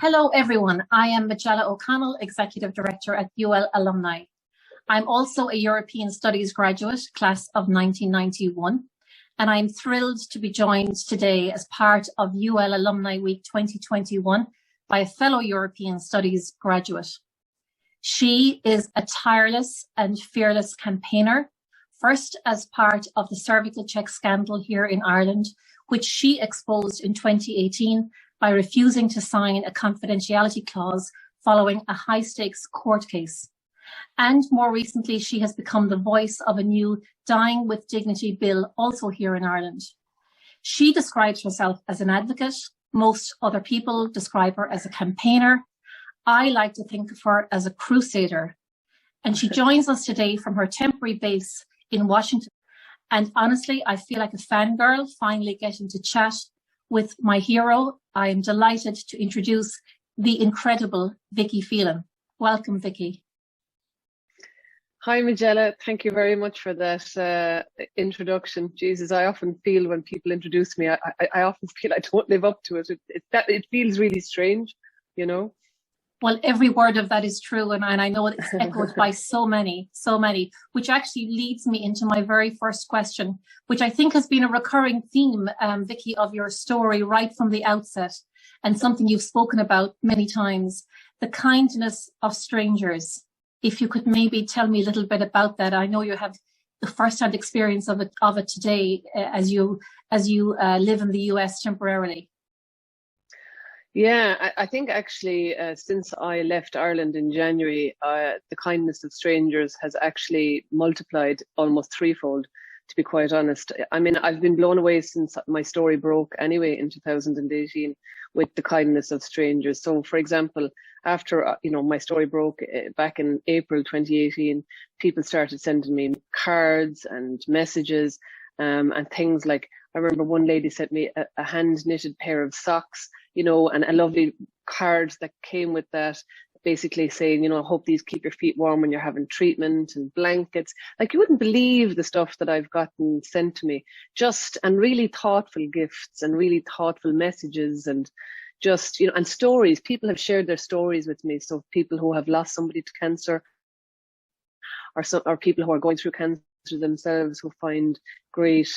Hello everyone, I am Majella O'Connell, Executive Director at UL Alumni. I'm also a European Studies graduate, class of 1991, and I'm thrilled to be joined today as part of UL Alumni Week 2021 by a fellow European Studies graduate. She is a tireless and fearless campaigner, first as part of the CervicalCheck scandal here in Ireland, which she exposed in 2018 by refusing to sign a confidentiality clause following a high-stakes court case. And more recently, she has become the voice of a new Dying with Dignity bill, also here in Ireland. She describes herself as an advocate. Most other people describe her as a campaigner. I like to think of her as a crusader. And she joins us today from her temporary base in Washington. And honestly, I feel like a fangirl finally getting to chat with my hero. I am delighted to introduce the incredible Vicky Phelan. Welcome, Vicky. Hi, Majella. Thank you very much for that introduction. Jesus, I often feel when people introduce me, I often feel I don't live up to it. It feels really strange, you know. Well, every word of that is true, and I know it's echoed by so many, which actually leads me into my very first question, which I think has been a recurring theme, Vicky, of your story right from the outset, and something you've spoken about many times, the kindness of strangers. If you could maybe tell me a little bit about that. I know you have the first-hand experience of it today as you live in the US temporarily. Yeah, I think actually since I left Ireland in January, the kindness of strangers has actually multiplied almost threefold, to be quite honest. I mean, I've been blown away since my story broke anyway in 2018 with the kindness of strangers. So, for example, after my story broke back in April 2018, people started sending me cards and messages and things like, I remember one lady sent me a hand-knitted pair of socks, and a lovely card that came with that, basically saying, hope these keep your feet warm when you're having treatment, and blankets. Like, you wouldn't believe the stuff that I've gotten sent to me, and really thoughtful gifts and really thoughtful messages, and just, and stories. People have shared their stories with me. So people who have lost somebody to cancer, or people who are going through cancer themselves, who find great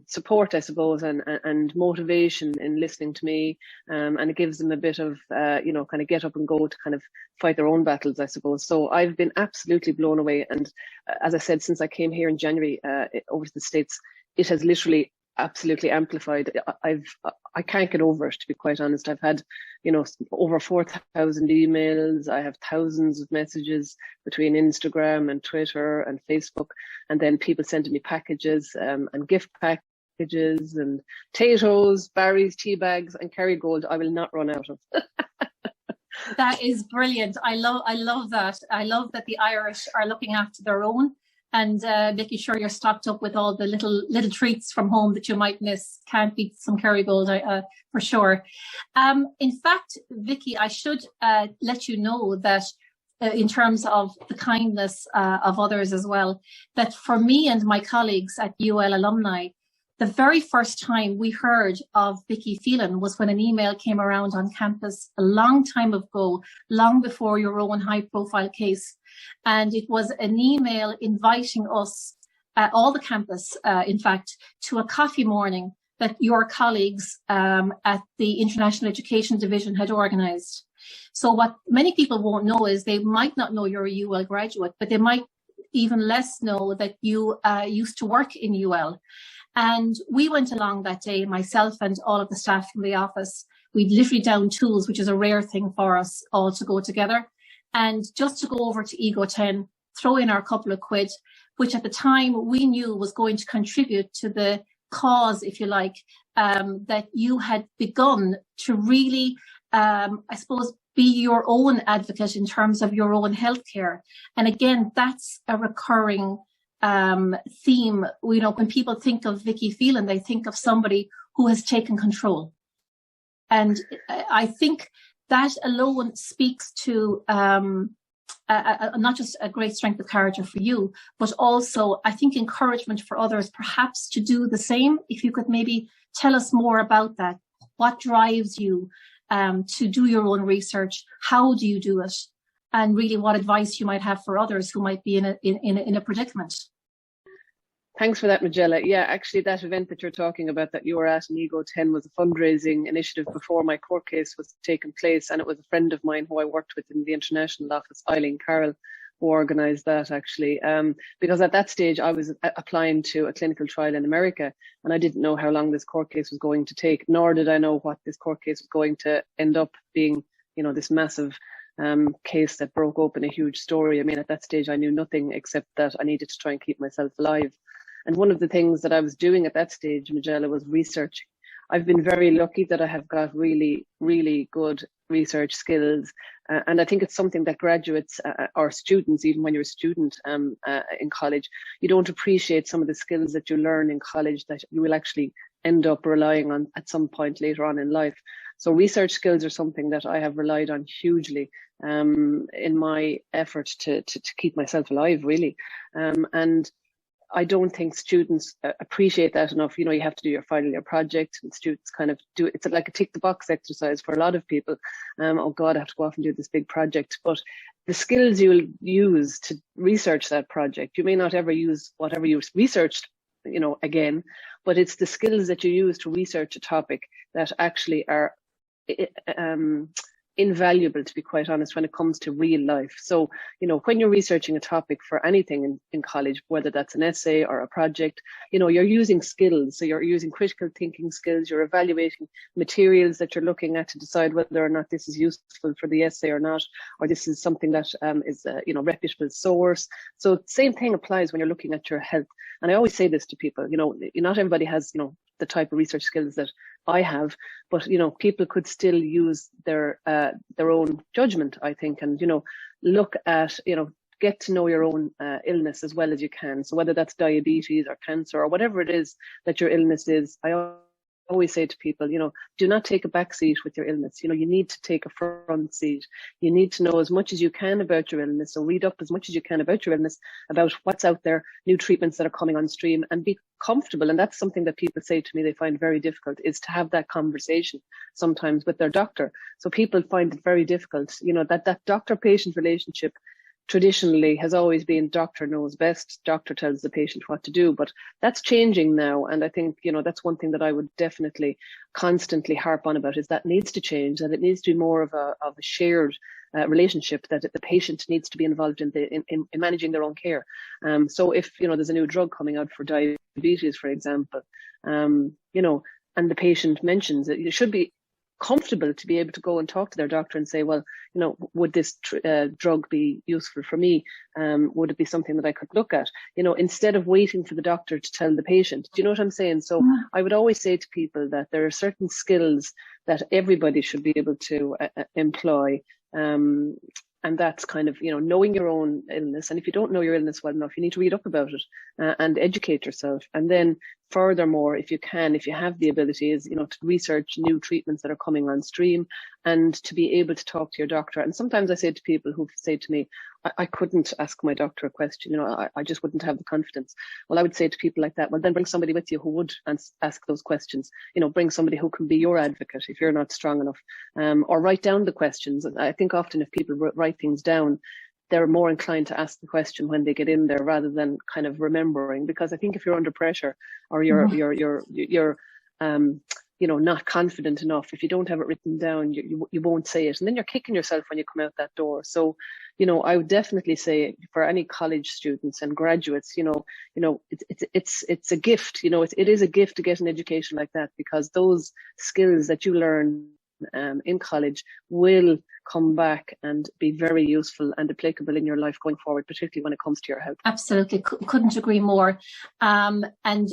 support, I suppose, and motivation in listening to me, and it gives them a bit of kind of get up and go to kind of fight their own battles, I suppose. So I've been absolutely blown away, and as I said, since I came here in January over to the States, it has literally absolutely amplified. I can't get over it, to be quite honest. I've had over 4,000 emails. I have thousands of messages between Instagram and Twitter and Facebook, and then people sending me packages and gift packages and potatoes, berries, tea bags, and Kerrygold I will not run out of. That is brilliant. I love that. I love that the Irish are looking after their own and making sure you're stocked up with all the little treats from home that you might miss. Can't beat some Kerrygold, for sure. In fact, Vicky, I should let you know that in terms of the kindness of others as well, that for me and my colleagues at UL Alumni, the very first time we heard of Vicky Phelan was when an email came around on campus a long time ago, long before your own high-profile case. And it was an email inviting us, all the campus, in fact, to a coffee morning that your colleagues at the International Education Division had organised. So what many people won't know is they might not know you're a UL graduate, but they might even less know that you used to work in UL. And we went along that day, myself and all of the staff from the office. We literally downed tools, which is a rare thing for us all to go together. And just to go over to Ego 10, throw in our couple of quid, which at the time we knew was going to contribute to the cause, if you like, that you had begun to really, I suppose, be your own advocate in terms of your own healthcare. And again, that's a recurring theme. When people think of Vicky Phelan, they think of somebody who has taken control. And I think that alone speaks to not just a great strength of character for you, but also, I think, encouragement for others perhaps to do the same. If you could maybe tell us more about that. What drives you to do your own research? How do you do it? And really what advice you might have for others who might be in a predicament. Thanks for that, Majella. Yeah, actually that event that you're talking about that you were at in Ego 10 was a fundraising initiative before my court case was taking place, and it was a friend of mine who I worked with in the international office, Eileen Carroll, who organised that actually. Because at that stage I was applying to a clinical trial in America, and I didn't know how long this court case was going to take, nor did I know what this court case was going to end up being, you know, this massive case that broke open a huge story. I mean, at that stage I knew nothing except that I needed to try and keep myself alive. And one of the things that I was doing at that stage, Majella, was researching. I've been very lucky that I have got really, really good research skills. And I think it's something that graduates or students, even when you're a student in college, you don't appreciate some of the skills that you learn in college that you will actually end up relying on at some point later on in life. So research skills are something that I have relied on hugely in my effort to keep myself alive, really. And I don't think students appreciate that enough. You know, you have to do your final year project, and students kind of do it. It's like a tick the box exercise for a lot of people. Oh God, I have to go off and do this big project. But the skills you'll use to research that project, you may not ever use whatever you researched, you know, again, but it's the skills that you use to research a topic that actually are invaluable, to be quite honest, when it comes to real life. So, you know, when you're researching a topic for anything in college, whether that's an essay or a project, you know, you're using skills. So you're using critical thinking skills, you're evaluating materials that you're looking at to decide whether or not this is useful for the essay or not, or this is something that is a, you know, reputable source. So same thing applies when you're looking at your health. And I always say this to people, you know, not everybody has, you know, the type of research skills that I have, but you know, people could still use their own judgment, I think, and you know, look at, you know, get to know your own illness as well as you can. So whether that's diabetes or cancer or whatever it is that your illness is, I always say to people, you know, do not take a back seat with your illness. You know, you need to take a front seat. You need to know as much as you can about your illness. So read up as much as you can about your illness, about what's out there, new treatments that are coming on stream, and be comfortable. And that's something that people say to me they find very difficult, is to have that conversation sometimes with their doctor. So people find it very difficult, you know, that doctor-patient relationship traditionally has always been doctor knows best, doctor tells the patient what to do, but that's changing now. And I think, you know, that's one thing that I would definitely constantly harp on about, is that needs to change, that it needs to be more of a shared relationship, that the patient needs to be involved in managing their own care. So if, you know, there's a new drug coming out for diabetes, for example, you know, and the patient mentions it, you should be comfortable to be able to go and talk to their doctor and say, well, you know, would this drug be useful for me? Would it be something that I could look at? You know, instead of waiting for the doctor to tell the patient. Do you know what I'm saying? So I would always say to people that there are certain skills that everybody should be able to employ. And that's kind of, you know, knowing your own illness. And if you don't know your illness well enough, you need to read up about it and educate yourself. And then furthermore, if you have the ability, is, you know, to research new treatments that are coming on stream and to be able to talk to your doctor. And sometimes I say to people who say to me, I couldn't ask my doctor a question, you know, I just wouldn't have the confidence. Well, I would say to people like that, well, then bring somebody with you who would ask those questions. You know, bring somebody who can be your advocate if you're not strong enough, or write down the questions. I think often if people write things down, they're more inclined to ask the question when they get in there rather than kind of remembering. Because I think if you're under pressure or you're you know, not confident enough, if you don't have it written down, you won't say it, and then you're kicking yourself when you come out that door. So, you know, I would definitely say for any college students and graduates, you know, it's a gift. You know, it is a gift to get an education like that, because those skills that you learn in college will come back and be very useful and applicable in your life going forward, particularly when it comes to your health. Absolutely, couldn't agree more. And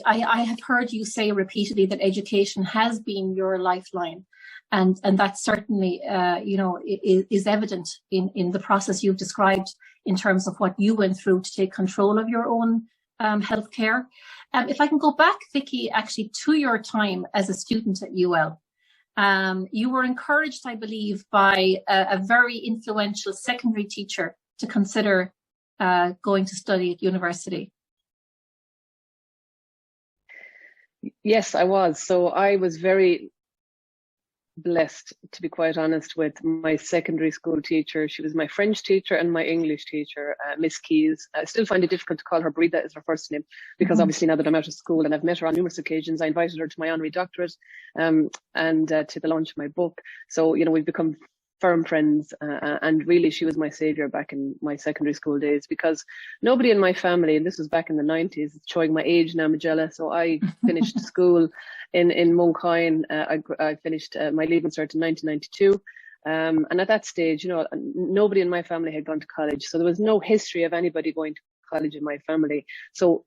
I have heard you say repeatedly that education has been your lifeline, and that certainly you know, is evident in the process you've described in terms of what you went through to take control of your own healthcare. If I can go back, Vicky, actually to your time as a student at UL. You were encouraged, I believe, by a very influential secondary teacher to consider going to study at university. Yes, I was. So I was very blessed, to be quite honest, with my secondary school teacher. She was my French teacher and my English teacher, Miss Keys. I still find it difficult to call her Breda as her first name, because obviously now that I'm out of school and I've met her on numerous occasions, I invited her to my honorary doctorate and to the launch of my book. So, you know, we've become firm friends, and really she was my savior back in my secondary school days, because nobody in my family, and this was back in the 90s, it's showing my age now, Majella. So I finished school in Mooncoin. I finished my Leaving Cert in 1992. And at that stage, you know, nobody in my family had gone to college. So there was no history of anybody going to college in my family. So,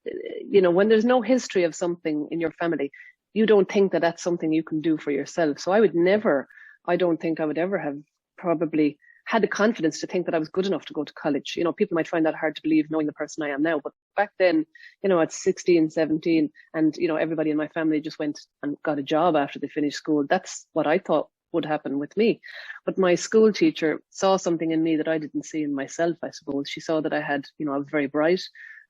you know, when there's no history of something in your family, you don't think that that's something you can do for yourself. So I don't think I would ever have probably had the confidence to think that I was good enough to go to college. You know, people might find that hard to believe knowing the person I am now. But back then, you know, at 16, 17, and, you know, everybody in my family just went and got a job after they finished school. That's what I thought would happen with me. But my school teacher saw something in me that I didn't see in myself, I suppose. She saw that I was very bright.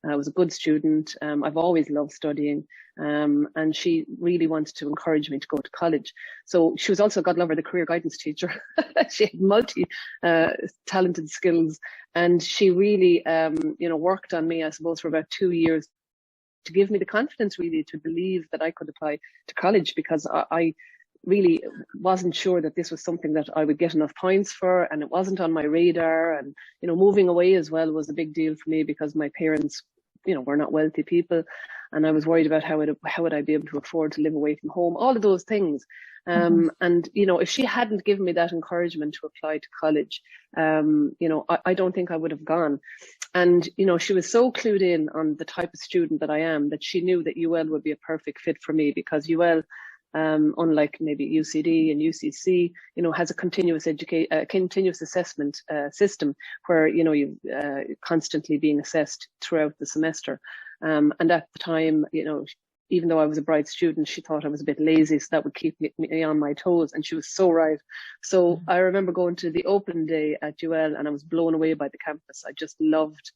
I was a good student. I've always loved studying. And she really wanted to encourage me to go to college. So she was also, God love her, the career guidance teacher. She had multi-talented skills. And she really, worked on me, I suppose, for about 2 years to give me the confidence really to believe that I could apply to college, because I really wasn't sure that this was something that I would get enough points for, and it wasn't on my radar. And, you know, moving away as well was a big deal for me, because my parents, you know, were not wealthy people, and I was worried about how would I be able to afford to live away from home, all of those things. And, you know, if she hadn't given me that encouragement to apply to college, you know, I don't think I would have gone. And, you know, she was so clued in on the type of student that I am, that she knew that UL would be a perfect fit for me, because UL, unlike maybe UCD and UCC, you know, has a continuous assessment system where, you know, you constantly being assessed throughout the semester. And at the time, you know, even though I was a bright student, she thought I was a bit lazy, so that would keep me on my toes. And she was so right. So I remember going to the open day at UL, and I was blown away by the campus. I just loved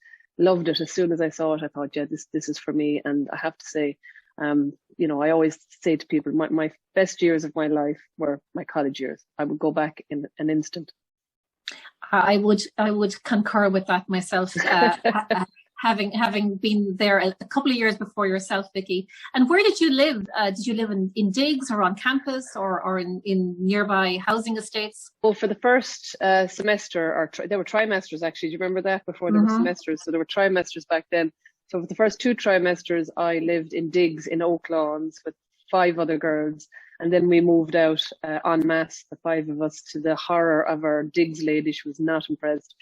it. As soon as I saw it, I thought, yeah, this is for me. And I have to say, you know, I always say to people, my best years of my life were my college years. I would go back in an instant. I would concur with that myself. Having been there a couple of years before yourself, Vicky. And where did you live? Did you live in digs or on campus or in nearby housing estates? Well, for the first semester, there were trimesters actually. Do you remember that? Before there were semesters, so there were trimesters back then. So for the first 2 trimesters, I lived in digs in Oak Lawns with 5 other girls. And then we moved out en masse, the 5 of us, to the horror of our digs lady. She was not impressed.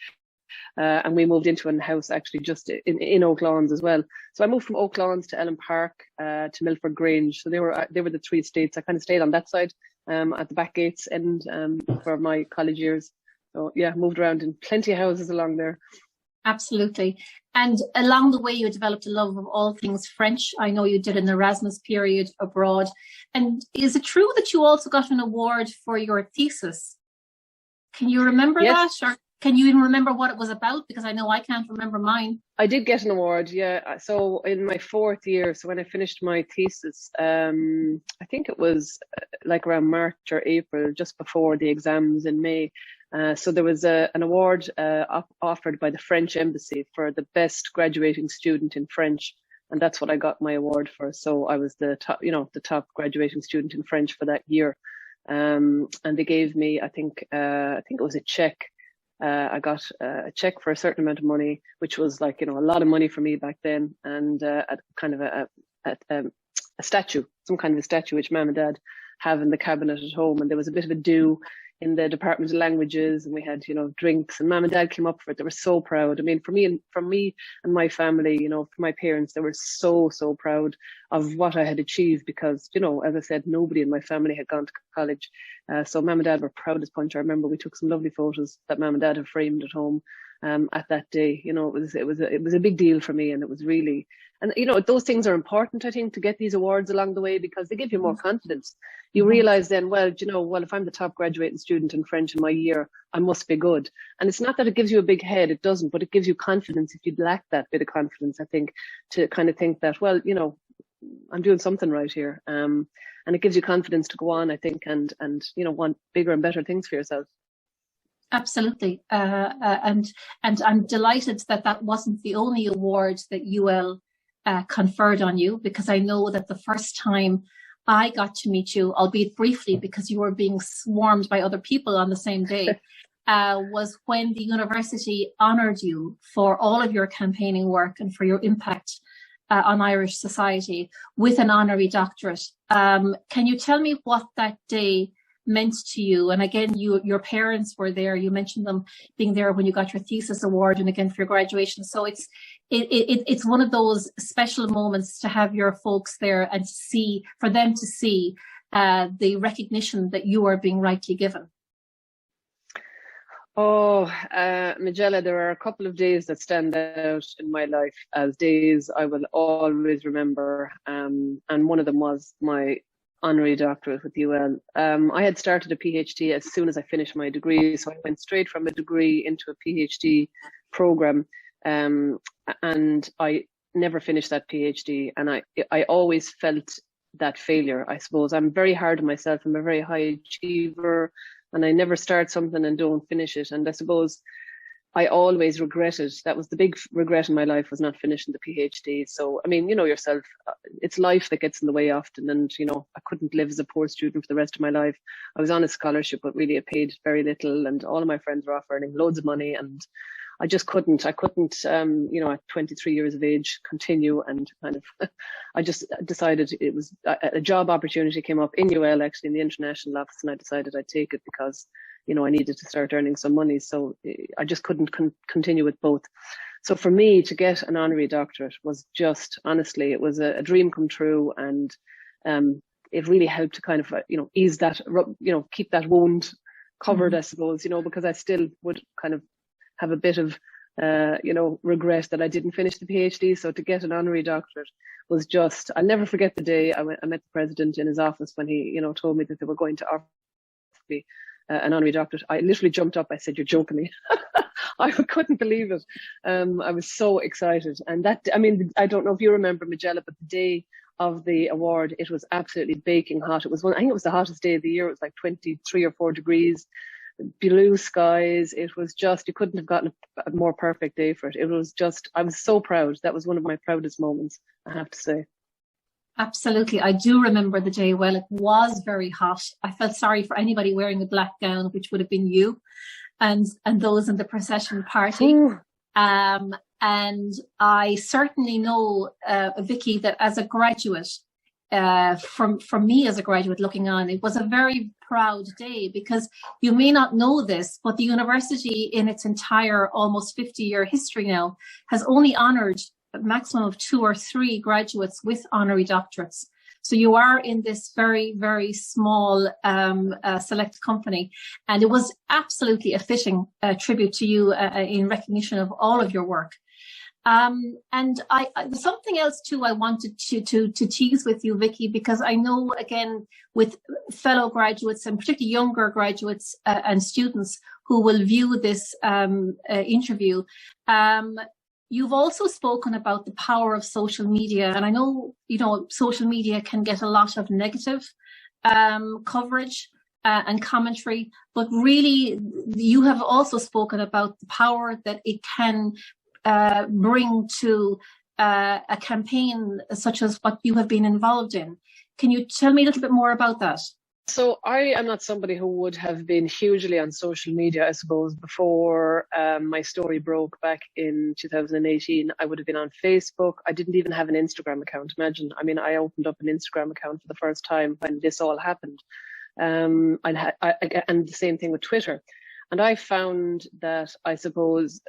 And we moved into a house actually just in Oak Lawns as well. So I moved from Oak Lawns to Ellen Park to Milford Grange. So they were the 3 estates. I kind of stayed on that side at the back gates end for my college years. So yeah, moved around in plenty of houses along there. Absolutely. And along the way, you developed a love of all things French. I know you did an Erasmus period abroad. And is it true that you also got an award for your thesis? Can you remember that? Or can you even remember what it was about? Because I know I can't remember mine. I did get an award, yeah. So in my 4th year, so when I finished my thesis, I think it was like around March or April, just before the exams in May. So there was an award offered by the French embassy for the best graduating student in French. And that's what I got my award for. So I was the top graduating student in French for that year. And they gave me, I think it was a check. I got a check for a certain amount of money, which was like, you know, a lot of money for me back then. And a statue, some kind of a statue, which Mum and Dad have in the cabinet at home. And there was a bit of a do in the Department of Languages, and we had, you know, drinks, and Mum and Dad came up for it. They were so proud. I mean, from me and my family, you know, for my parents, they were so proud of what I had achieved, because, you know, as I said, nobody in my family had gone to college. So Mum and Dad were proud as punch. I remember we took some lovely photos that Mum and Dad have framed at home at that day. You know, it was a big deal for me, and it was really, and you know, those things are important, I think, to get these awards along the way, because they give you more confidence. You realize then, well, you know, well, if I'm the top graduating student in French in my year, I must be good. And it's not that it gives you a big head, it doesn't, but it gives you confidence. If you lack that bit of confidence, I think, to kind of think that, well, you know, I'm doing something right here. and it gives you confidence to go on, I think, and want bigger and better things for yourself. Absolutely, and I'm delighted that that wasn't the only award that UL conferred on you, because I know that the first time I got to meet you, albeit briefly because you were being swarmed by other people on the same day, was when the university honoured you for all of your campaigning work and for your impact on Irish society with an honorary doctorate. Can you tell me what that day meant to you? And again, your parents were there. You mentioned them being there when you got your thesis award, and again for your graduation. So it's one of those special moments to have your folks there and for them to see the recognition that you are being rightly given. Oh, Majella, there are a couple of days that stand out in my life as days I will always remember. And one of them was my honorary doctorate with UL. I had started a PhD as soon as I finished my degree, so I went straight from a degree into a PhD program, and I never finished that PhD, and I always felt that failure. I suppose I'm very hard on myself. I'm a very high achiever, and I never start something and don't finish it. And I suppose I always regretted, that was the big regret in my life, was not finishing the PhD. So, I mean, you know yourself, it's life that gets in the way often. And, I couldn't live as a poor student for the rest of my life. I was on a scholarship, but really it paid very little. And all of my friends were off earning loads of money. And I just couldn't, at 23 years of age, continue. And kind of, I just decided it was a job opportunity came up in UL, actually, in the international office. And I decided I'd take it because I needed to start earning some money. So I just couldn't continue with both. So for me to get an honorary doctorate was just, honestly, it was a dream come true. And it really helped to kind of, ease that, keep that wound covered, I suppose, because I still would kind of have a bit of, regret that I didn't finish the PhD. So to get an honorary doctorate was just, I'll never forget the day I met the president in his office when he, told me that they were going to offer me an honorary doctorate. I literally jumped up. I said, "You're joking me." I couldn't believe it. I was so excited. And I don't know if you remember, Majella, but the day of the award, it was absolutely baking hot. I think it was the hottest day of the year. It was like 23 or 4 degrees, blue skies. It was just, you couldn't have gotten a more perfect day for it. It was just, I was so proud. That was one of my proudest moments, I have to say. Absolutely. I do remember the day well. It was very hot. I felt sorry for anybody wearing a black gown, which would have been you and those in the procession party. And I certainly know, Vicky, that as a graduate, from me as a graduate looking on, it was a very proud day, because you may not know this, but the university in its entire almost 50-year history now has only honoured a maximum of 2 or 3 graduates with honorary doctorates. So you are in this very, very small select company, and it was absolutely a fitting tribute to you in recognition of all of your work. And something else too I wanted to tease with you, Vicky, because I know, again, with fellow graduates and particularly younger graduates and students who will view this interview, you've also spoken about the power of social media. And I know, social media can get a lot of negative coverage and commentary, but really you have also spoken about the power that it can bring to a campaign such as what you have been involved in. Can you tell me a little bit more about that? So I am not somebody who would have been hugely on social media, I suppose, before my story broke back in 2018. I would have been on Facebook. I didn't even have an Instagram account. Imagine, I opened up an Instagram account for the first time when this all happened. And the same thing with Twitter. And I found that, I suppose,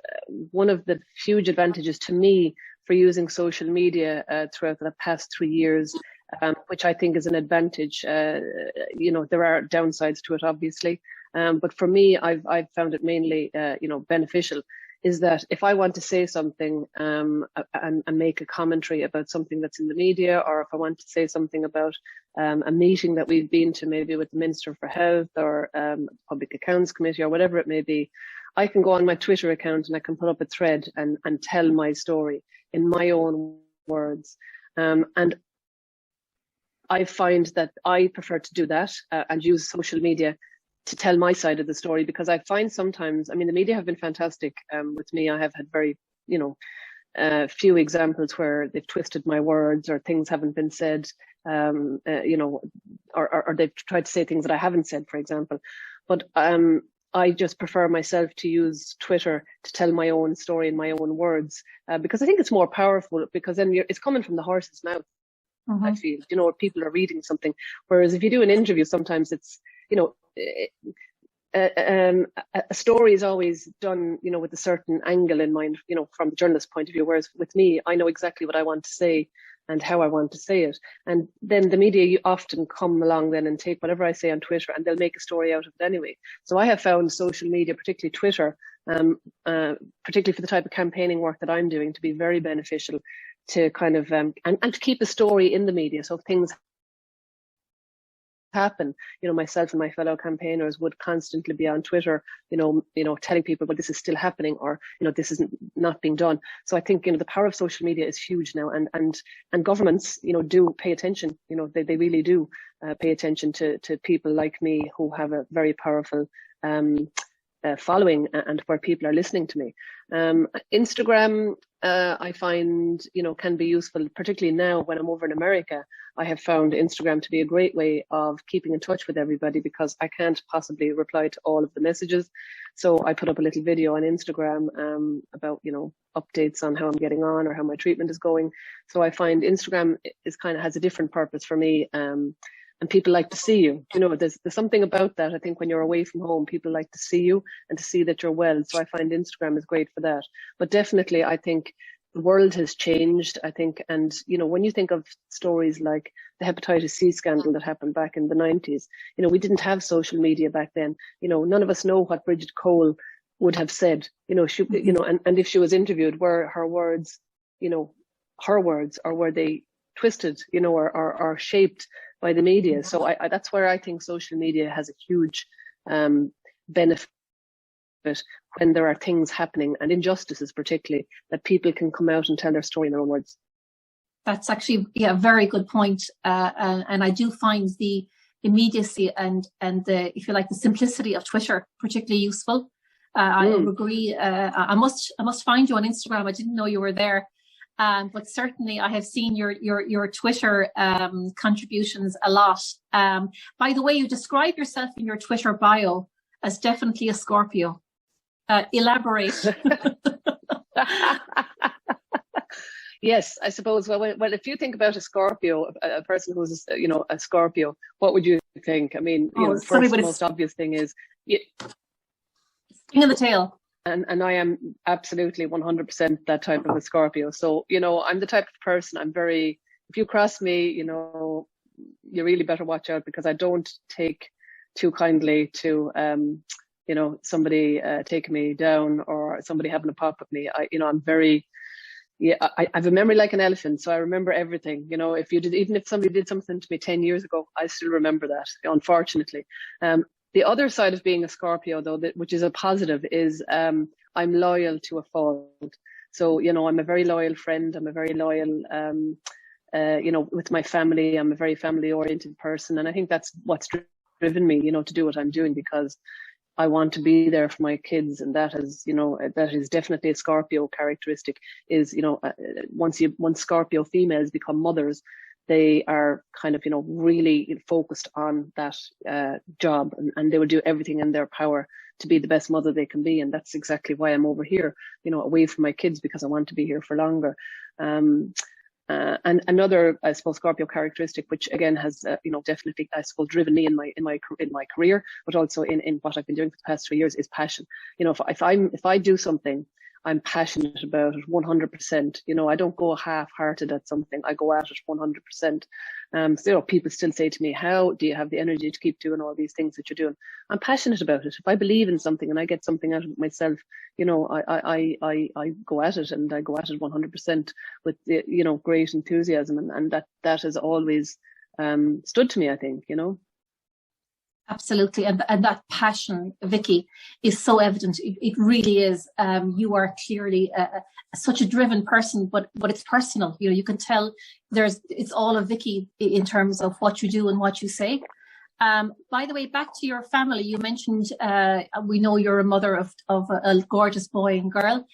one of the huge advantages to me for using social media throughout the past 3 years, which I think is an advantage. There are downsides to it, obviously. But for me, I've found it mainly, beneficial, is that if I want to say something and make a commentary about something that's in the media, or if I want to say something about a meeting that we've been to, maybe with the Minister for Health or Public Accounts Committee or whatever it may be, I can go on my Twitter account and I can put up a thread and tell my story in my own words. And I find that I prefer to do that and use social media to tell my side of the story, because I find sometimes, I mean, the media have been fantastic with me. I have had very, few examples where they've twisted my words or things haven't been said, or they've tried to say things that I haven't said, for example. But I just prefer myself to use Twitter to tell my own story in my own words, because I think it's more powerful, because then it's coming from the horse's mouth. Mm-hmm. I feel, people are reading something. Whereas if you do an interview, sometimes it's, a story is always done, with a certain angle in mind, from the journalist's point of view. Whereas with me, I know exactly what I want to say and how I want to say it. And then the media often come along then and take whatever I say on Twitter, and they'll make a story out of it anyway. So I have found social media, particularly Twitter, particularly for the type of campaigning work that I'm doing, to be very beneficial to kind of, and to keep a story in the media. So if things happen, myself and my fellow campaigners would constantly be on Twitter, telling people, but this is still happening, or this is not being done. So I think the power of social media is huge now, and governments do pay attention. They really do pay attention to people like me who have a very powerful following, and where people are listening to me. Instagram, I find, can be useful, particularly now when I'm over in America. I have found Instagram to be a great way of keeping in touch with everybody, because I can't possibly reply to all of the messages. So I put up a little video on Instagram about, updates on how I'm getting on or how my treatment is going. So I find Instagram is has a different purpose for me. And people like to see you. There's something about that. I think when you're away from home, people like to see you and to see that you're well. So I find Instagram is great for that. But definitely, I think the world has changed, I think. And, when you think of stories like the hepatitis C scandal that happened back in the 90s, we didn't have social media back then. None of us know what Bridget Cole would have said, she, and if she was interviewed, were her words, or were they twisted, or shaped by the media. So that's where I think social media has a huge benefit when there are things happening, and injustices particularly, that people can come out and tell their story in their own words. That's actually a very good point. And I do find the immediacy and the, if you like, the simplicity of Twitter particularly useful. I agree. I must find you on Instagram. I didn't know you were there. But certainly I have seen your Twitter contributions a lot. By the way, you describe yourself in your Twitter bio as definitely a Scorpio. Elaborate. Yes, I suppose. Well, if you think about a Scorpio, a person who's a Scorpio, what would you think? I mean, first, the most obvious thing is sting of the tail. And I am absolutely 100% that type of a Scorpio. So, I'm the type of person, if you cross me, you really better watch out, because I don't take too kindly to, somebody taking me down, or somebody having a pop at me. I'm very, I have a memory like an elephant. So I remember everything, even if somebody did something to me 10 years ago, I still remember that, unfortunately. The other side of being a Scorpio, though, which is a positive, is I'm loyal to a fault. So, I'm a very loyal friend. I'm a very loyal, with my family. I'm a very family-oriented person. And I think that's what's driven me, to do what I'm doing, because I want to be there for my kids. And that is definitely a Scorpio characteristic, is, once Scorpio females become mothers, they are kind of, really focused on that job, and they will do everything in their power to be the best mother they can be. And that's exactly why I'm over here, away from my kids, because I want to be here for longer. And another, I suppose, Scorpio characteristic, which again has, definitely, I suppose, driven me in my career, but also in what I've been doing for the past 3 years, is passion. If I do something, I'm passionate about it 100%. I don't go half-hearted at something. I go at it 100%. So, people still say to me, how do you have the energy to keep doing all these things that you're doing? I'm passionate about it. If I believe in something and I get something out of it myself, I go at it, and I go at it 100% with, great enthusiasm. And that has always stood to me, I think, Absolutely. And that passion, Vicky, is so evident. It really is. You are clearly such a driven person, but it's personal. You know, you can tell it's all of Vicky in terms of what you do and what you say. By the way, back to your family, you mentioned, we know you're a mother of a gorgeous boy and girl.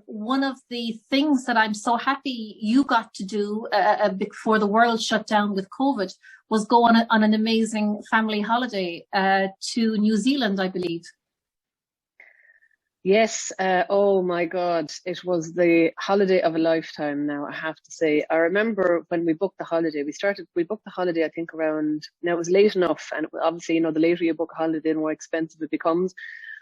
One of the things that I'm so happy you got to do before the world shut down with COVID was go on an amazing family holiday to New Zealand, I believe. Yes. Oh my God. It was the holiday of a lifetime now, I have to say. I remember when we booked the holiday, we booked the holiday, I think around, now it was late enough. And obviously, you know, the later you book a holiday, the more expensive it becomes.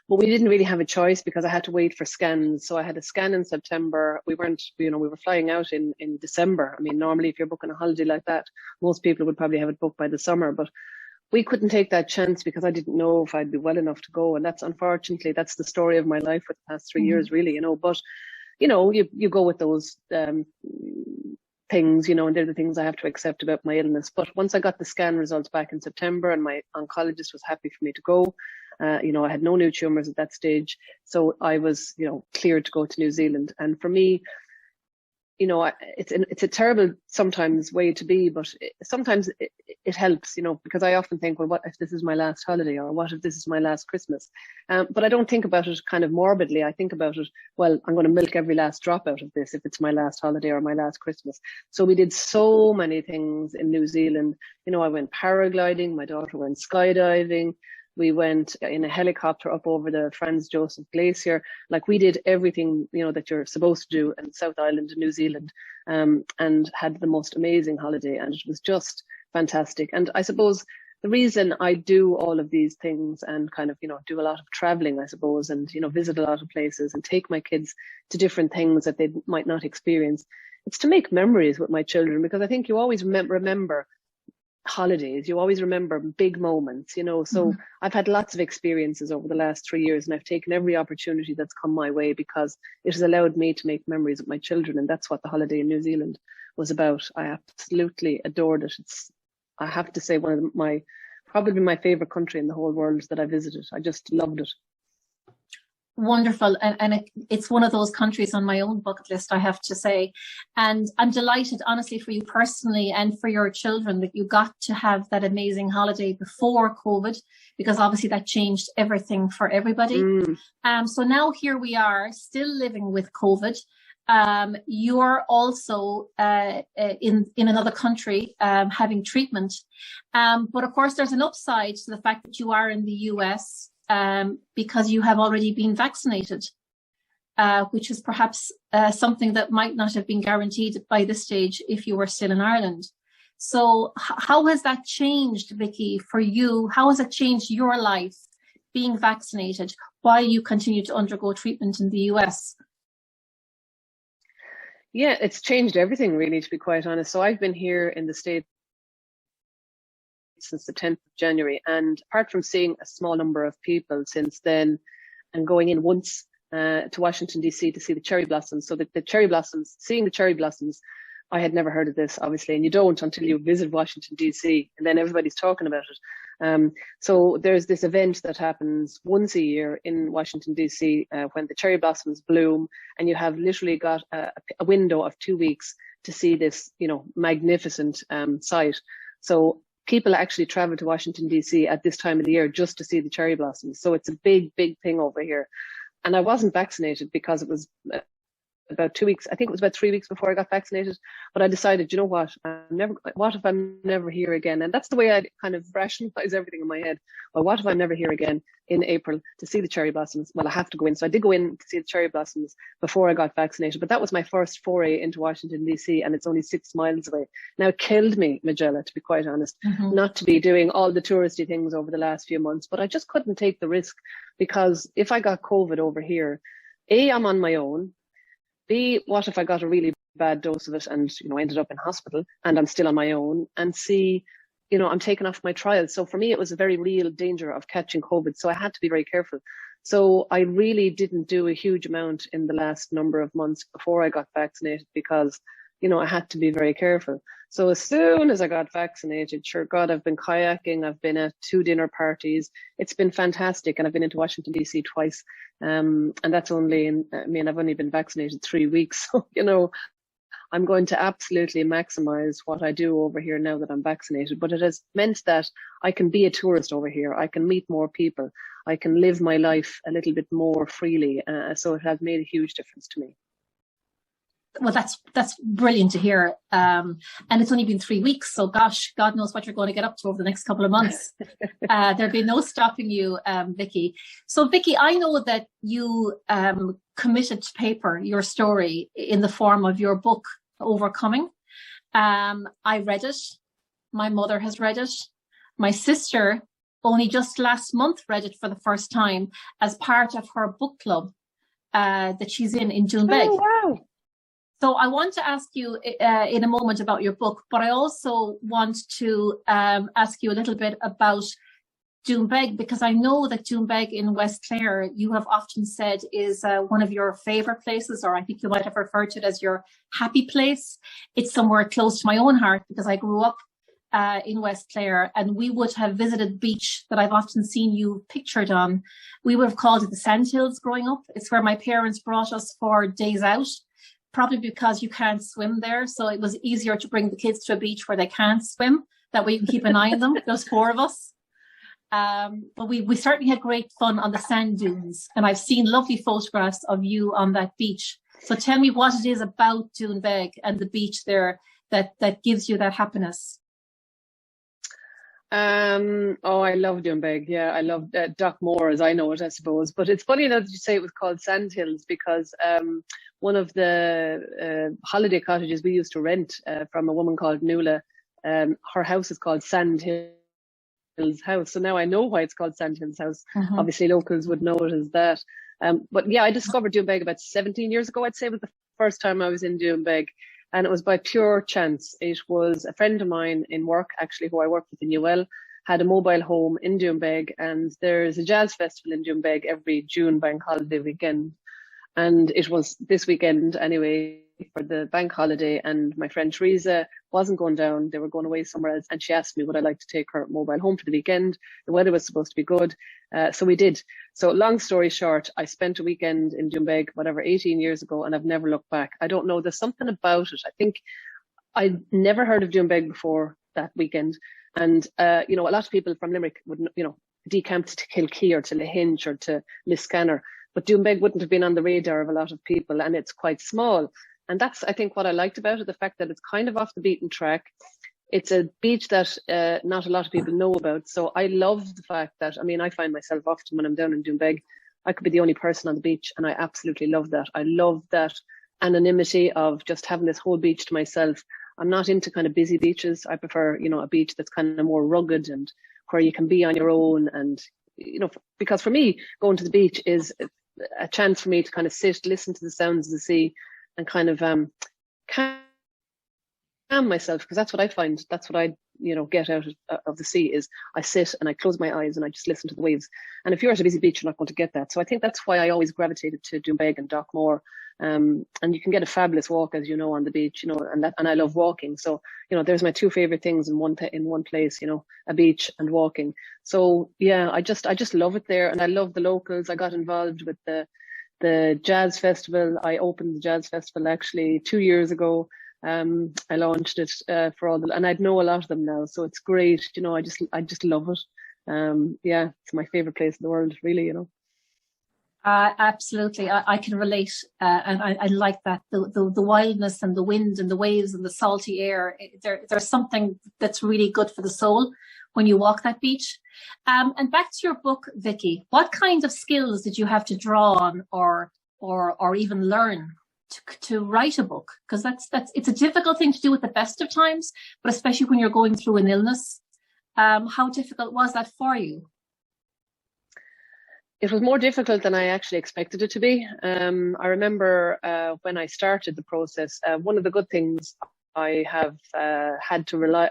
But we didn't really have a choice because I had to wait for scans. So I had a scan in September. We weren't, you know, we were flying out in December. I mean, normally if you're booking a holiday like that, most people would probably have it booked by the summer. But we couldn't take that chance because I didn't know if I'd be well enough to go. And that's, unfortunately, that's the story of my life for the past 3 years, really, you know. But, you know, you go with those things, you know, and they're the things I have to accept about my illness. But once I got the scan results back in September and my oncologist was happy for me to go, you know, I had no new tumours at that stage. So I was, you know, cleared to go to New Zealand. And for me, you know, it's a terrible sometimes way to be, but sometimes it helps, you know, because I often think, well, what if this is my last holiday, or what if this is my last Christmas? But I don't think about it kind of morbidly. I think about it, well, I'm going to milk every last drop out of this if it's my last holiday or my last Christmas. So we did so many things in New Zealand. You know, I went paragliding, my daughter went skydiving. We went in a helicopter up over the Franz Josef Glacier. Like, we did everything, you know, that you're supposed to do in South Island in New Zealand, and had the most amazing holiday. And it was just fantastic. And I suppose the reason I do all of these things and kind of, you know, do a lot of traveling, I suppose, and, you know, visit a lot of places and take my kids to different things that they might not experience, it's to make memories with my children, because I think you always remember holidays, you always remember big moments, you know. So I've had lots of experiences over the last 3 years, and I've taken every opportunity that's come my way because it has allowed me to make memories with my children. And that's what the holiday in New Zealand was about. I absolutely adored it. It's, I have to say, probably my favorite country in the whole world that I visited. I just loved it. Wonderful. And it's one of those countries on my own bucket list, I have to say. And I'm delighted, honestly, for you personally and for your children that you got to have that amazing holiday before COVID, because obviously that changed everything for everybody. So now here we are, still living with COVID. You're also in another country having treatment. But of course, there's an upside to the fact that you are in the US. Because you have already been vaccinated, which is perhaps something that might not have been guaranteed by this stage if you were still in Ireland. So how has that changed, Vicky, for you? How has it changed your life being vaccinated while you continue to undergo treatment in the US? Yeah, it's changed everything, really, to be quite honest. So I've been here in the States since the 10th of January. And apart from seeing a small number of people since then and going in once to Washington, D.C. to see the cherry blossoms. So the cherry blossoms, seeing the cherry blossoms, I had never heard of this, obviously, and you don't until you visit Washington, D.C. and then everybody's talking about it. So there's this event that happens once a year in Washington, D.C. When the cherry blossoms bloom, and you have literally got a window of 2 weeks to see this, you know, magnificent sight. So people actually travel to Washington, D.C. at this time of the year just to see the cherry blossoms. So it's a big, big thing over here. And I wasn't vaccinated because it was about 2 weeks. I think it was about 3 weeks before I got vaccinated. But I decided, you know what, what if I'm never here again? And that's the way I kind of rationalize everything in my head. Well, what if I'm never here again in April to see the cherry blossoms? Well, I have to go in. So I did go in to see the cherry blossoms before I got vaccinated. But that was my first foray into Washington, D.C. and it's only 6 miles away. Now, it killed me, Majella, to be quite honest, not to be doing all the touristy things over the last few months. But I just couldn't take the risk, because if I got COVID over here, A, I'm on my own. B, what if I got a really bad dose of it and, you know, ended up in hospital and I'm still on my own? And C, you know, I'm taken off my trials. So for me, it was a very real danger of catching COVID. So I had to be very careful. So I really didn't do a huge amount in the last number of months before I got vaccinated, because I had to be very careful. So as soon as I got vaccinated, sure, God, I've been kayaking, I've been at 2 dinner parties. It's been fantastic. And I've been into Washington, DC twice. And that's only I've only been vaccinated 3 weeks. So, I'm going to absolutely maximize what I do over here now that I'm vaccinated. But it has meant that I can be a tourist over here. I can meet more people. I can live my life a little bit more freely. So it has made a huge difference to me. Well, that's brilliant to hear. And it's only been 3 weeks. So gosh, God knows what you're going to get up to over the next couple of months. There'll be no stopping you, Vicky. So Vicky, I know that you committed to paper your story in the form of your book, Overcoming. I read it. My mother has read it. My sister only just last month read it for the first time as part of her book club that she's in Junebeg. Oh, wow. So I want to ask you in a moment about your book, but I also want to ask you a little bit about Junebeg, because I know that Junebeg in West Clare, you have often said is one of your favourite places, or I think you might have referred to it as your happy place. It's somewhere close to my own heart because I grew up in West Clare, and we would have visited the beach that I've often seen you pictured on. We would have called it the Sandhills growing up. It's where my parents brought us for days out, probably because you can't swim there. So it was easier to bring the kids to a beach where they can't swim. That way you can keep an eye on them. There's 4 of us. But we certainly had great fun on the sand dunes, and I've seen lovely photographs of you on that beach. So tell me what it is about Junebeg and the beach there that gives you that happiness. Oh, I love Junebeg. Yeah, I love Dock Moor, as I know it, I suppose. But it's funny enough that you say it was called Sandhills, because one of the holiday cottages we used to rent from a woman called Nuala, her house is called Sandhills House. So now I know why it's called Sandhills House. Obviously locals would know it as that. But yeah, I discovered Junebeg about 17 years ago. I'd say it was the first time I was in Junebeg, and it was by pure chance. It was a friend of mine in work, actually, who I worked with in UL, had a mobile home in Junebeg, and there's a jazz festival in Junebeg every June bank holiday weekend. And it was this weekend anyway for the bank holiday, and my friend Teresa wasn't going down. They were going away somewhere else, and she asked me would I like to take her mobile home for the weekend. The weather was supposed to be good, so we did. So long story short, I spent a weekend in Junebeg, 18 years ago, and I've never looked back. I don't know, there's something about it. I think I'd never heard of Junebeg before that weekend, and a lot of people from Limerick would decamped to Kilkee or to Lahinch or to Liscannor, but Junebeg wouldn't have been on the radar of a lot of people, and it's quite small. And that's, I think, what I liked about it, the fact that it's kind of off the beaten track. It's a beach that not a lot of people know about. So I love the fact that, I find myself often when I'm down in Junebeg, I could be the only person on the beach, and I absolutely love that. I love that anonymity of just having this whole beach to myself. I'm not into kind of busy beaches. I prefer, a beach that's kind of more rugged and where you can be on your own. And, because for me, going to the beach is a chance for me to kind of sit, listen to the sounds of the sea, and kind of calm myself, because that's what I find. That's what I get out of the sea, is I sit and I close my eyes and I just listen to the waves. And if you're at a busy beach, you're not going to get that. So I think that's why I always gravitated to Junebeg and Dock Moor. And you can get a fabulous walk, as you know, on the beach, and I love walking. So, there's my 2 favorite things in one place, a beach and walking. So yeah, I just love it there, and I love the locals. I got involved with the jazz festival. I opened the jazz festival actually 2 years ago. I launched it for all and I know a lot of them now, so it's great. I just love it. Yeah, it's my favorite place in the world, really. Absolutely, I can relate, and I like that the wildness and the wind and the waves and the salty air. There's something that's really good for the soul when you walk that beach. And back to your book, Vicky, what kind of skills did you have to draw on or even learn to write a book? Because it's a difficult thing to do at the best of times, but especially when you're going through an illness. How difficult was that for you? It was more difficult than I actually expected it to be. I remember when I started the process, one of the good things I have had to rely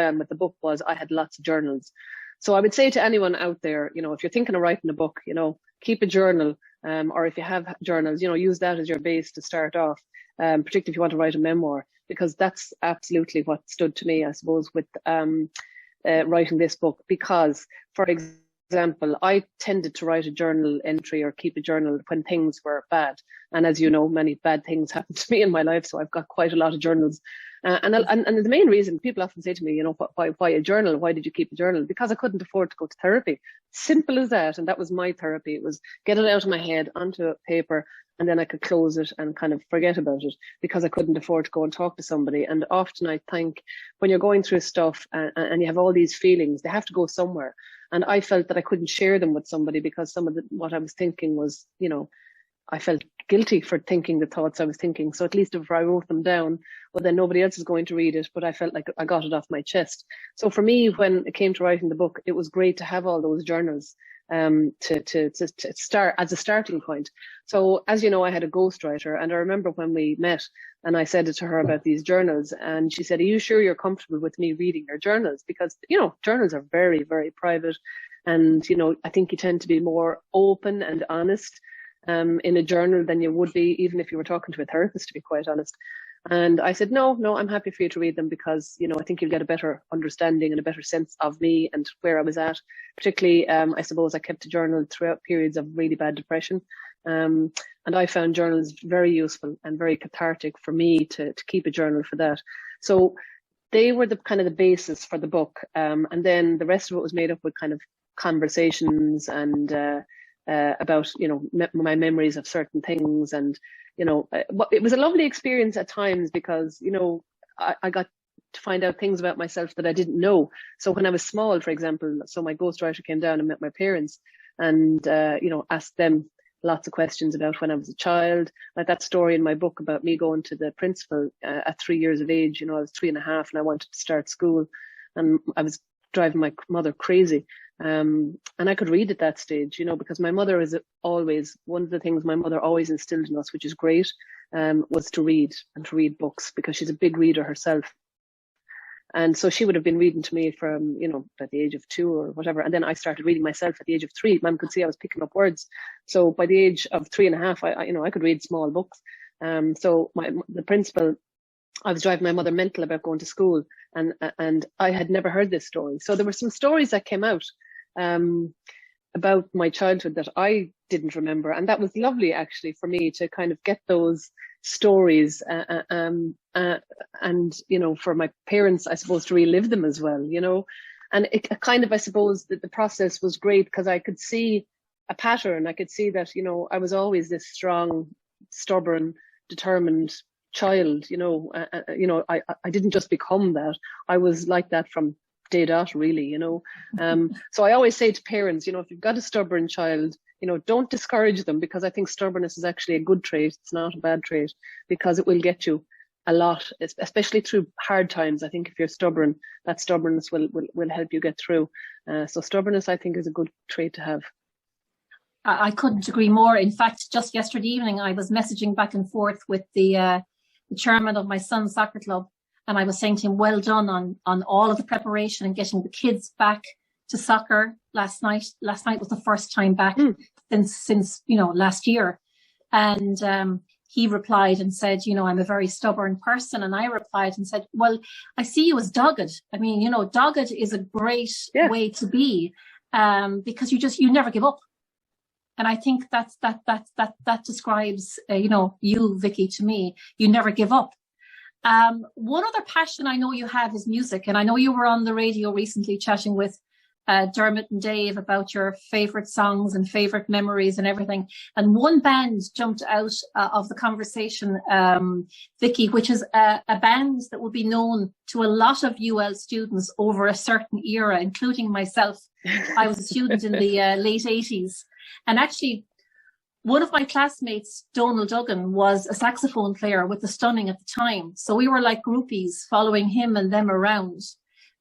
on with the book was I had lots of journals. So I would say to anyone out there, if you're thinking of writing a book, keep a journal, or if you have journals, use that as your base to start off, particularly if you want to write a memoir. because that's absolutely what stood to me, I suppose, with writing this book. Because, for example, I tended to write a journal entry or keep a journal when things were bad. And as you know, many bad things happened to me in my life, so I've got quite a lot of journals. And the main reason, people often say to me, you know, why a journal? Why did you keep a journal? Because I couldn't afford to go to therapy. Simple as that. And that was my therapy. It was get it out of my head onto paper, and then I could close it and kind of forget about it, because I couldn't afford to go and talk to somebody. And often I think when you're going through stuff and you have all these feelings, they have to go somewhere. And I felt that I couldn't share them with somebody, because some of what I was thinking was, you know, I felt guilty for thinking the thoughts I was thinking. So at least if I wrote them down, well, then nobody else is going to read it, but I felt like I got it off my chest. So for me, when it came to writing the book, it was great to have all those journals to start as a starting point. So as you know, I had a ghostwriter, and I remember when we met and I said it to her about these journals, and she said, are you sure you're comfortable with me reading your journals? Because, you know, journals are very, very private. And, you know, I think you tend to be more open and honest in a journal than you would be even if you were talking to a therapist, to be quite honest. And I said, no, I'm happy for you to read them, because, you know, I think you'll get a better understanding and a better sense of me and where I was at. Particularly, I suppose I kept a journal throughout periods of really bad depression. And I found journals very useful and very cathartic for me to keep a journal for that. So they were the kind of the basis for the book. And then the rest of it was made up with kind of conversations and about, you know, my memories of certain things. And, you know, it was a lovely experience at times, because, you know, I got to find out things about myself that I didn't know. So when I was small, for example, so my ghostwriter came down and met my parents and, you know, asked them lots of questions about when I was a child. Like that story in my book about me going to the principal at 3 years of age. You know, I was 3.5 and I wanted to start school, and I was driving my mother crazy. And I could read at that stage, you know, because my mother is always, one of the things my mother always instilled in us, which is great, was to read and to read books, because she's a big reader herself. And so she would have been reading to me from, you know, at the age of 2 or whatever. And then I started reading myself at the age of 3. Mum could see I was picking up words. So by the age of 3.5, I could read small books. So the principal, I was driving my mother mental about going to school, and I had never heard this story. So there were some stories that came out about my childhood that I didn't remember. And that was lovely, actually, for me to kind of get those stories and, you know, for my parents, I suppose, to relive them as well, you know. And it kind of, I suppose, that the process was great, because I could see a pattern. I could see that, you know, I was always this strong, stubborn, determined child, you know. I didn't just become that. I was like that from day dot, really, you know. So I always say to parents, you know, if you've got a stubborn child, you know, don't discourage them, because I think stubbornness is actually a good trait. It's not a bad trait, because it will get you a lot, especially through hard times. I think if you're stubborn, that stubbornness will help you get through. So stubbornness, I think, is a good trait to have. I couldn't agree more. In fact, just yesterday evening, I was messaging back and forth with the chairman of my son's soccer club. And I was saying to him, well done on all of the preparation and getting the kids back to soccer last night. Last night was the first time back since you know, last year. And he replied and said, you know, I'm a very stubborn person. And I replied and said, well, I see you as dogged. I mean, you know, dogged is a great way to be, because you never give up. And I think that describes, you know, you, Vicky, to me. You never give up. One other passion I know you have is music. And I know you were on the radio recently chatting with Dermot and Dave about your favourite songs and favourite memories and everything. And one band jumped out of the conversation, Vicky, which is a band that would be known to a lot of UL students over a certain era, including myself. I was a student in the late 80s. And actually, one of my classmates, Donald Duggan, was a saxophone player with the Stunning at the time. So we were like groupies following him and them around.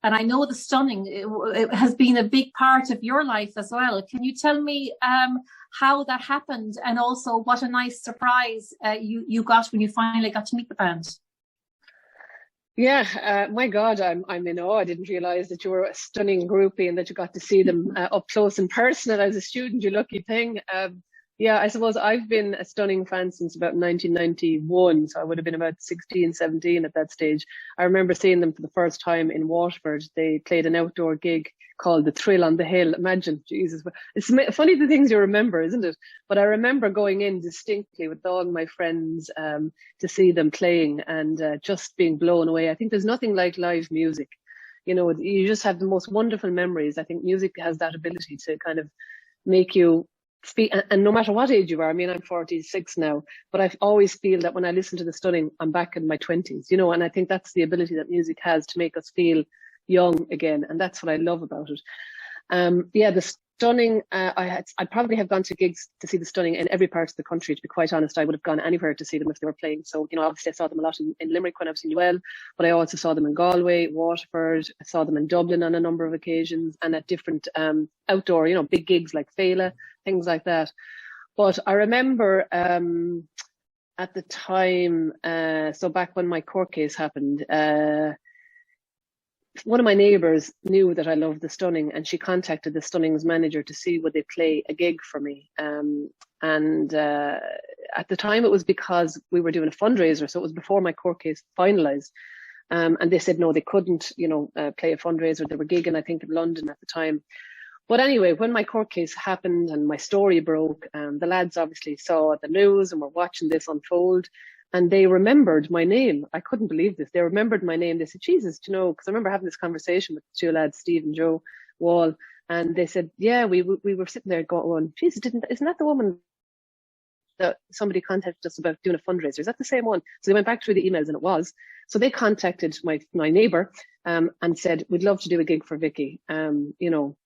And I know the Stunning, it has been a big part of your life as well. Can you tell me how that happened, and also what a nice surprise you got when you finally got to meet the band? Yeah, my God, I'm in awe. I didn't realise that you were a Stunning groupie and that you got to see them up close in person. And as a student, you lucky thing. Yeah, I suppose I've been a Stunning fan since about 1991, so I would have been about 16, 17 at that stage. I remember seeing them for the first time in Waterford. They played an outdoor gig called The Thrill on the Hill. Imagine, Jesus. It's funny the things you remember, isn't it? But I remember going in distinctly with all my friends to see them playing and just being blown away. I think there's nothing like live music. You know, you just have the most wonderful memories. I think music has that ability to kind of make you speak, and no matter what age you are, I mean, I'm 46 now, but I always feel that when I listen to the Stunning, I'm back in my 20s, you know, and I think that's the ability that music has to make us feel young again, and that's what I love about it. Yeah, the Stunning, I'd probably have gone to gigs to see the Stunning in every part of the country, to be quite honest. I would have gone anywhere to see them if they were playing. So, you know, obviously I saw them a lot in Limerick when I was in UL, but I also saw them in Galway, Waterford, I saw them in Dublin on a number of occasions, and at different outdoor, you know, big gigs like Fela, things like that. But I remember at the time, so back when my court case happened, one of my neighbours knew that I loved the Stunning, and she contacted the Stunning's manager to see would they play a gig for me. At the time it was because we were doing a fundraiser, so it was before my court case finalised. And they said no, they couldn't, you know, play a fundraiser. They were gigging, I think, in London at the time. But anyway, when my court case happened and my story broke, the lads obviously saw the news and were watching this unfold. And they remembered my name. I couldn't believe this. They remembered my name. They said, Jesus, you know, because I remember having this conversation with the two lads, Steve and Joe Wall. And they said, yeah, we were sitting there going, Jesus, isn't that the woman that somebody contacted us about doing a fundraiser? Is that the same one? So they went back through the emails and it was. So they contacted my neighbour and said, we'd love to do a gig for Vicky. You know,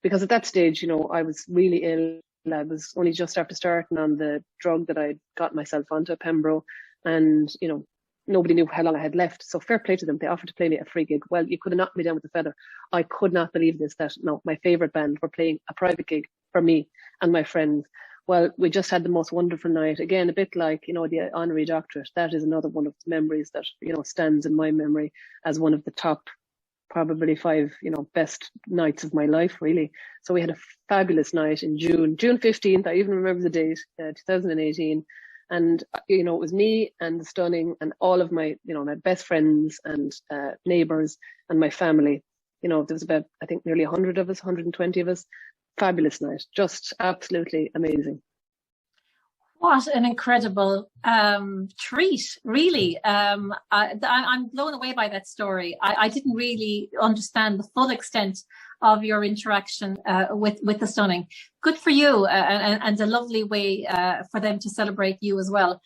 because at that stage, you know, I was really ill. I was only just after starting on the drug that I'd got myself onto, Pembro. And, you know, nobody knew how long I had left. So fair play to them. They offered to play me a free gig. Well, you could have knocked me down with a feather. I could not believe this, that no, my favourite band were playing a private gig for me and my friends. Well, we just had the most wonderful night. Again, a bit like, you know, the honorary doctorate. That is another one of the memories that, you know, stands in my memory as one of the top, probably 5, you know, best nights of my life, really. So we had a fabulous night in June 15th. I even remember the date, 2018. And, you know, it was me and the Stunning and all of my, you know, my best friends and neighbours and my family. You know, there was about, I think, nearly 100 of us, 120 of us. Fabulous night. Just absolutely amazing. What an incredible treat, really. I'm blown away by that story. I didn't really understand the full extent of your interaction with the Stunning. Good for you, and a lovely way for them to celebrate you as well.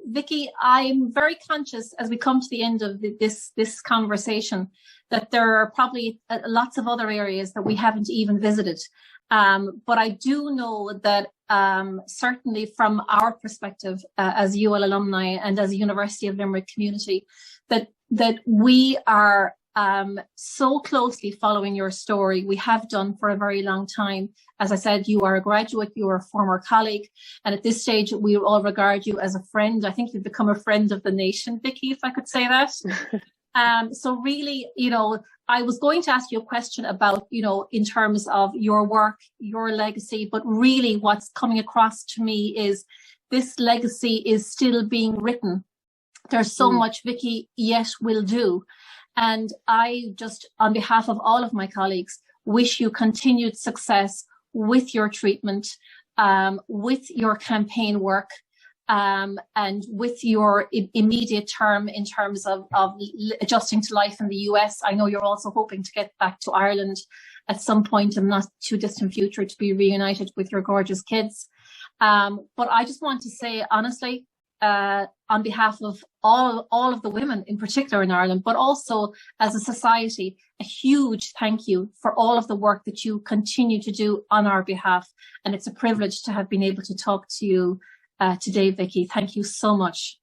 Vicky, I'm very conscious as we come to the end of this conversation that there are probably lots of other areas that we haven't even visited. But I do know that certainly from our perspective as UL Alumni and as a University of Limerick community, that we are so closely following your story. We have done for a very long time. As I said, you are a graduate, you are a former colleague, and at this stage we all regard you as a friend. I think you've become a friend of the nation, Vicky, if I could say that. So really, you know, I was going to ask you a question about, you know, in terms of your work, your legacy, but really what's coming across to me is this legacy is still being written. There's so much Vicky yet will do. And I just, on behalf of all of my colleagues, wish you continued success with your treatment, with your campaign work, and with your immediate term in terms of adjusting to life in the US. I know you're also hoping to get back to Ireland at some point in not too distant future to be reunited with your gorgeous kids. But I just want to say, honestly, on behalf of all of the women in particular in Ireland, but also as a society, a huge thank you for all of the work that you continue to do on our behalf. And it's a privilege to have been able to talk to you today, Vicky. Thank you so much.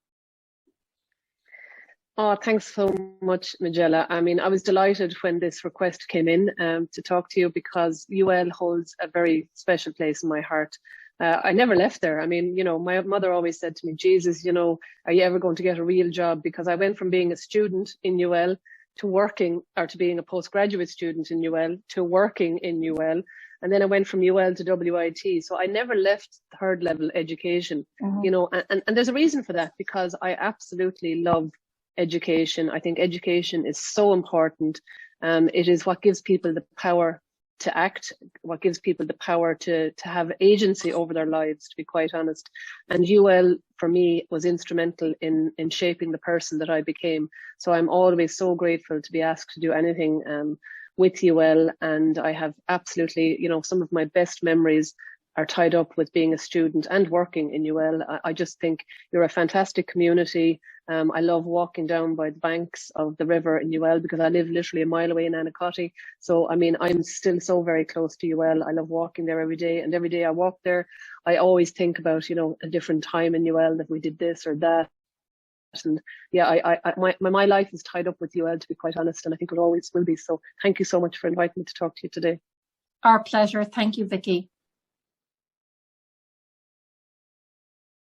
Oh, thanks so much, Majella. I mean, I was delighted when this request came in to talk to you, because UL holds a very special place in my heart. I never left there. I mean, you know, my mother always said to me, Jesus, you know, are you ever going to get a real job? Because I went from being a student in UL to working, or to being a postgraduate student in UL to working in UL. and then I went from UL to WIT. So I never left third level education, you know, and there's a reason for that, because I absolutely love education. I think education is so important. It is what gives people the power to act, what gives people the power to have agency over their lives, to be quite honest. And UL for me was instrumental in shaping the person that I became. So I'm always so grateful to be asked to do anything with UL, and I have absolutely, you know, some of my best memories are tied up with being a student and working in UL. I just think you're a fantastic community. I love walking down by the banks of the river in UL, because I live literally a mile away in Anacotty. So, I mean, I'm still so very close to UL. I love walking there every day, and every day I walk there, I always think about, you know, a different time in UL, that we did this or that. And yeah, my life is tied up with UL, to be quite honest, and I think it always will be. So thank you so much for inviting me to talk to you today. Our pleasure. Thank you, Vicky.